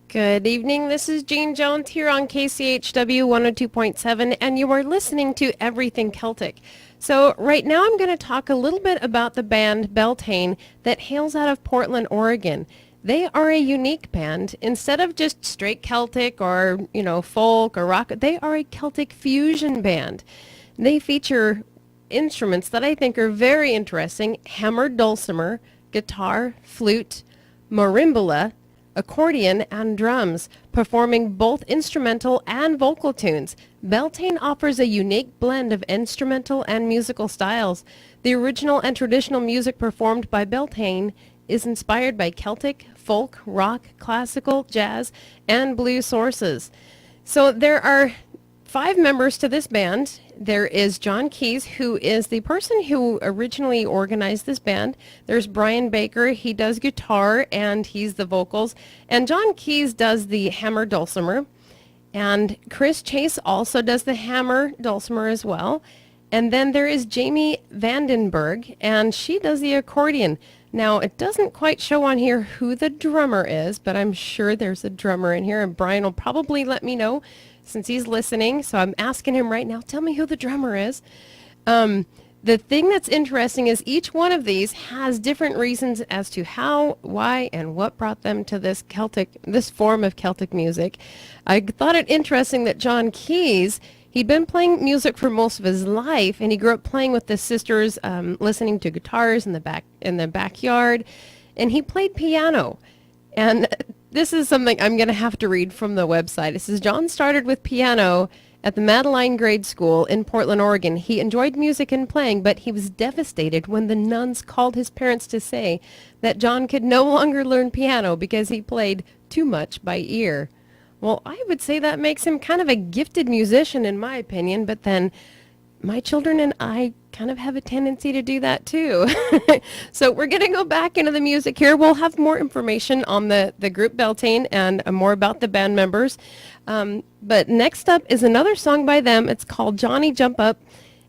Good evening. This is Jean Jones here on KCHW 102.7, and you are listening to Everything Celtic. So right now I'm going to talk a little bit about the band Beltaine that hails out of Portland, Oregon. They are a unique band. Instead of just straight Celtic or, folk or rock, they are a Celtic fusion band. They feature instruments that I think are very interesting: hammered dulcimer, guitar, flute, marimba, accordion, and drums, performing both instrumental and vocal tunes. Beltaine offers a unique blend of instrumental and musical styles. The original and traditional music performed by Beltaine is inspired by Celtic, folk, rock, classical, jazz, and blues sources. So there are 5 members to this band. There is John Keys, who is the person who originally organized this band. There's Brian Baker. He does guitar and he's the vocals. And John Keys does the hammer dulcimer. And Chris Chase also does the hammer dulcimer as well. And then there is Jamie Vandenberg, and she does the accordion. Now, it doesn't quite show on here who the drummer is, but I'm sure there's a drummer in here, and Brian will probably let me know since he's listening. So I'm asking him right now, tell me who the drummer is. The thing that's interesting is each one of these has different reasons as to how, why, and what brought them to this form of Celtic music. I thought it interesting that John Keys, he'd been playing music for most of his life, and he grew up playing with his sisters, listening to guitars in the backyard, and he played piano. And this is something I'm going to have to read from the website. It says, John started with piano at the Madeline Grade School in Portland, Oregon. He enjoyed music and playing, but he was devastated when the nuns called his parents to say that John could no longer learn piano because he played too much by ear. Well, I would say that makes him kind of a gifted musician in my opinion, but then my children and I kind of have a tendency to do that too. So we're going to go back into the music here. We'll have more information on the group Beltaine and more about the band members. But next up is another song by them. It's called Johnny Jump Up,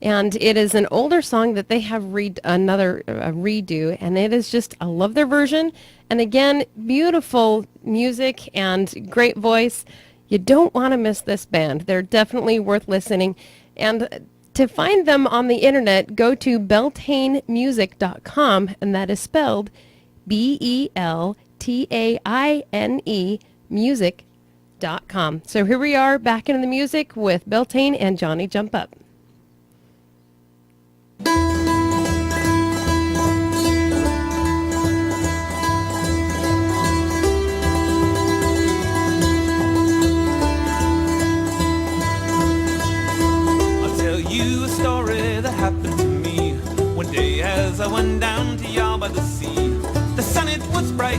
and it is an older song that they have another redo, and it is just, I love their version. And again, beautiful music and great voice. You don't want to miss this band. They're definitely worth listening. And to find them on the internet, go to beltainemusic.com, and that is spelled Beltaine music.com. So here we are back into the music with Beltaine and Johnny Jump Up. A story that happened to me one day as I went down to Yall by the sea. The sun it was bright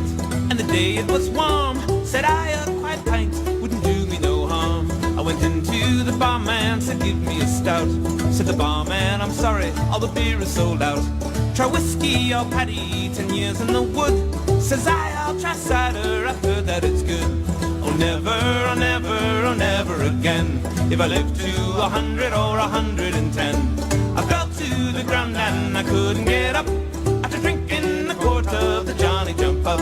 and the day it was warm. Said I, a quiet pint wouldn't do me no harm. I went into the barman, said give me a stout. Said the barman, I'm sorry, all the beer is sold out. Try whiskey or paddy, 10 years in the wood. Says I, I'll try cider, I've heard that it's good. Oh never, oh never, oh never again. If I live to 100 or 110, I fell to the ground and I couldn't get up after drinking a quart of the Johnny Jump Up.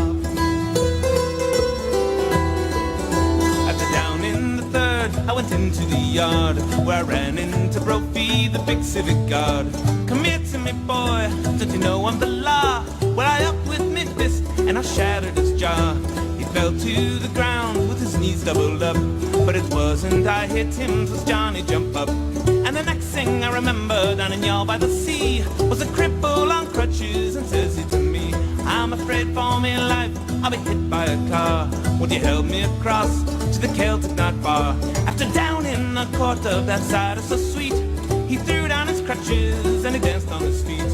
After down in the third, I went into the yard where I ran into Brophy, the big civic guard. Come here to me, boy, don't you know I'm the law? Well, I up with me fist and I shattered his jaw. Fell to the ground with his knees doubled up, but it wasn't I hit him, 'twas Johnny Jump Up. And the next thing I remember down in Yall by the sea was a cripple on crutches, and says he to me, I'm afraid for me life, I'll be hit by a car. Would you help me across to the Celtic not far? After down in a quart of that cider so sweet, he threw down his crutches and he danced on his feet.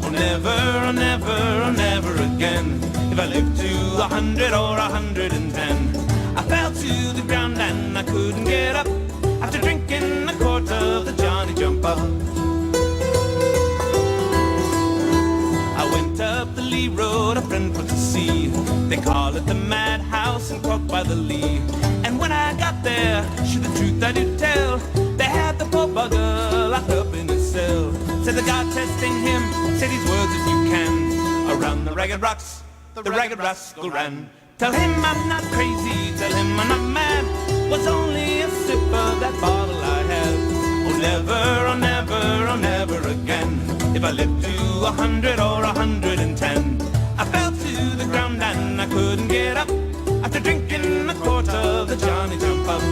Oh never, oh never, oh never again. If I live to 100 or 110, I fell to the ground and I couldn't get up after drinking a quart of the Johnny Jump Up. I went up the Lee Road, a friend put to sea. They call it the Madhouse in Cork by the Lee. And when I got there, sure the truth I do tell, they had the poor bugger locked up in his cell. Said the guard testing him, say these words if you can. Around the ragged rocks, the ragged rascal ran. Tell him I'm not crazy, tell him if I lived to 100 or 110. I fell to the ground and I couldn't get up after drinking a quart of the Johnny Jump Up.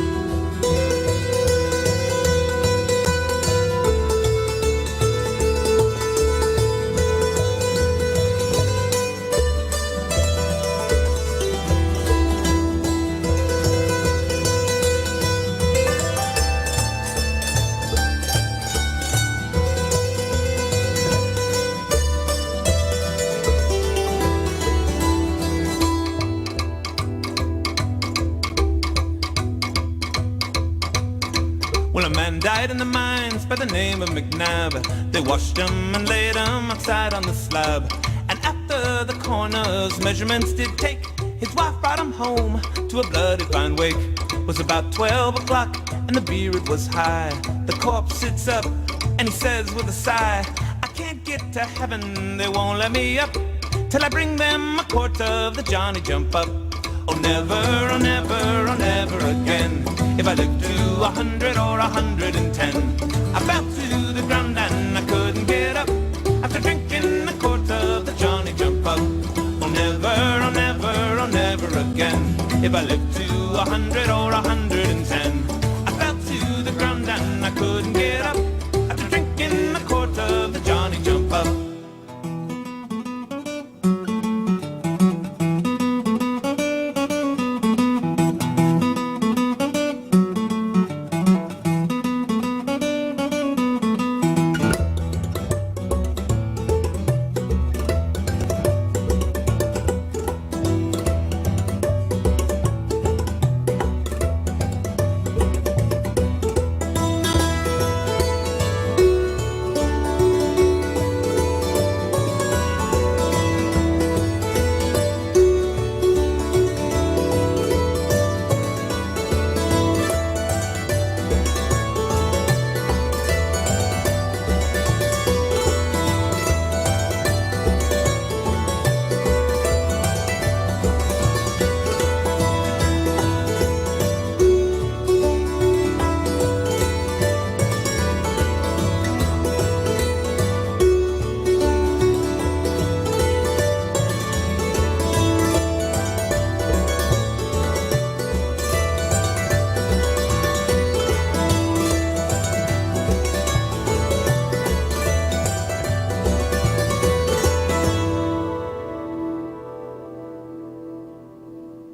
Well, a man died in the mines by the name of McNabb. They washed him and laid him outside on the slab. And after the coroner's measurements did take, his wife brought him home to a bloody fine wake. It was about 12 o'clock and the beard was high. The corpse sits up and he says with a sigh, I can't get to heaven, they won't let me up till I bring them a quart of the Johnny Jump Up. Oh never, oh never, oh never again, if I lived to 100 or 110. I fell to the ground and I couldn't get up after drinking a quart of the Johnny Jump Up. Oh never, oh never, oh never again, if I lived to 100 or 110. I fell to the ground and I couldn't get up after drinking a quart of the Johnny Jump Up.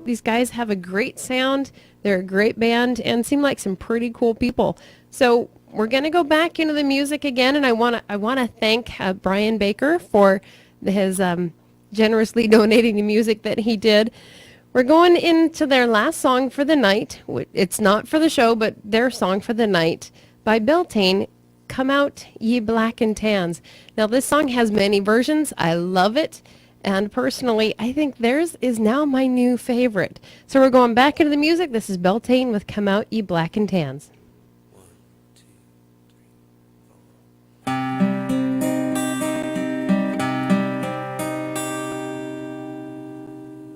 These guys have a great sound, they're a great band, and seem like some pretty cool people. So we're going to go back into the music again, and I want to thank Brian Baker for his generously donating the music that he did. We're going into their last song for the night. It's not for the show, but their song for the night by Beltaine, Come Out Ye Black and Tans. Now, this song has many versions. I love it. And personally, I think theirs is now my new favorite. So we're going back into the music. This is Beltaine with Come Out Ye Black and Tans.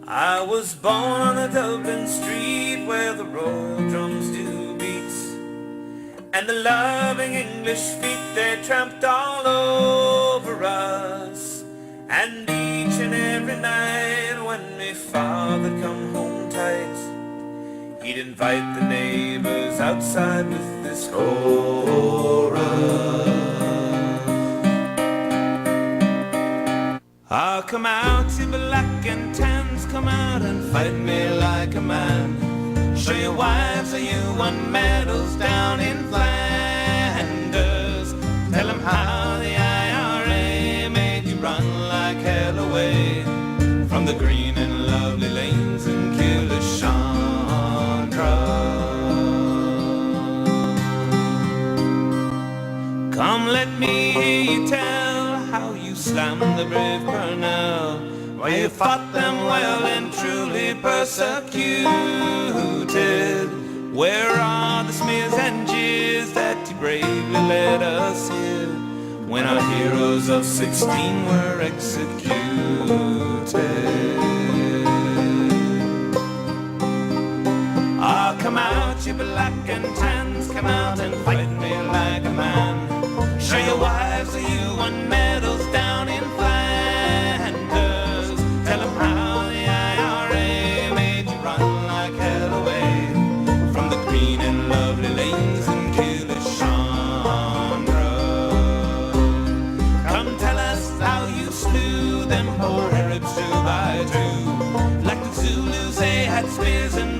I was born on a Dublin street where the royal drums do beat, and the loving English feet, they tramped all over us. And each and every night when my father come home tight, he'd invite the neighbors outside with this chorus. Ah, come out, you black and tans, come out and fight me like a man. Show your wives how you won medals down in Flanders. Tell them how the IRA made you run like hell away from the green and lovely lanes in Killishandra. Come, let me hear you tell how you slammed the brave Colonel, why you fought them well and truly persecuted. Where are the smears and jeers that you bravely let us hear when our heroes of 16 were executed? Ah, come out, you black and tans, come out and fight me like a man. Show your wives that you won medals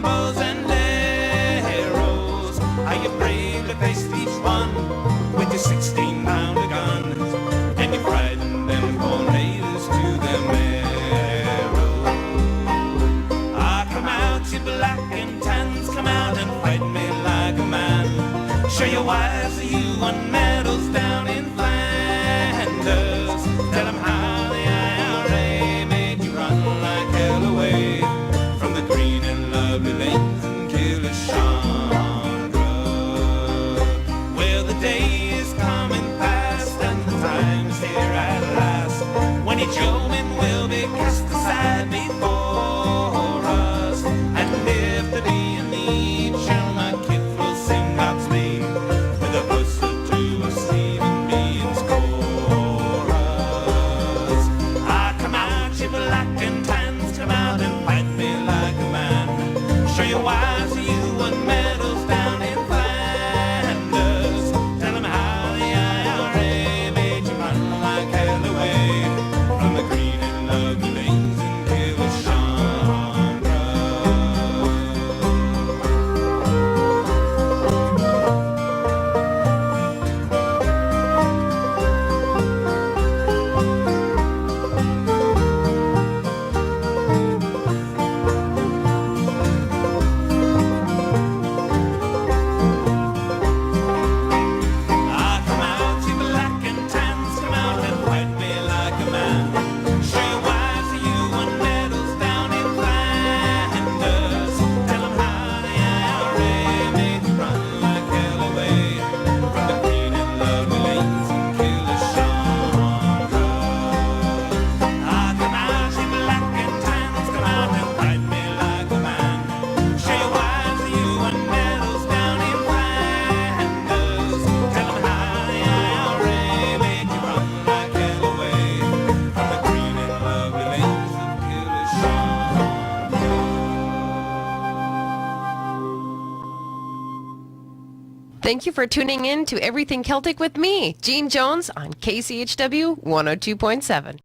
bows and arrows. How you bravely faced each one with your 16-pounder guns, and you frightened them poor natives to their marrow. Ah, come out, you black and tans, come out and fight me like a man. Show your wives that you won medals down in Flanders. Tell them how the IRA made you run like hell away from the green and lovely lanes and Chandra. Well, the day is coming fast and the time's here at last, when each yeoman will be cast aside before us. And if there be a need, shall my kid will sing God's name with a verse or two of Stephen Bean's chorus. Ah, come out, you black and tans, come out and fight me like a man. Show your wives you won medals down in Flanders. Tell them how the IRA made you run like hell away from the green and lovely lanes in Chandra. Ah, come out, you black and tans, come out and fight me like a man. Show your wives that you won medals down in Flanders. Tell them how the IRA made you run like hell away from the green and lovely lanes in Chandra. Ah, come out, you black and tans, come out and fight me like a man. Show your wives that you won medals down in Flanders. Tell them how the IRA made you run like hell away from the green and lovely lanes of Chandra. Thank you for tuning in to Everything Celtic with me, Jean Jones, on KCHW 102.7.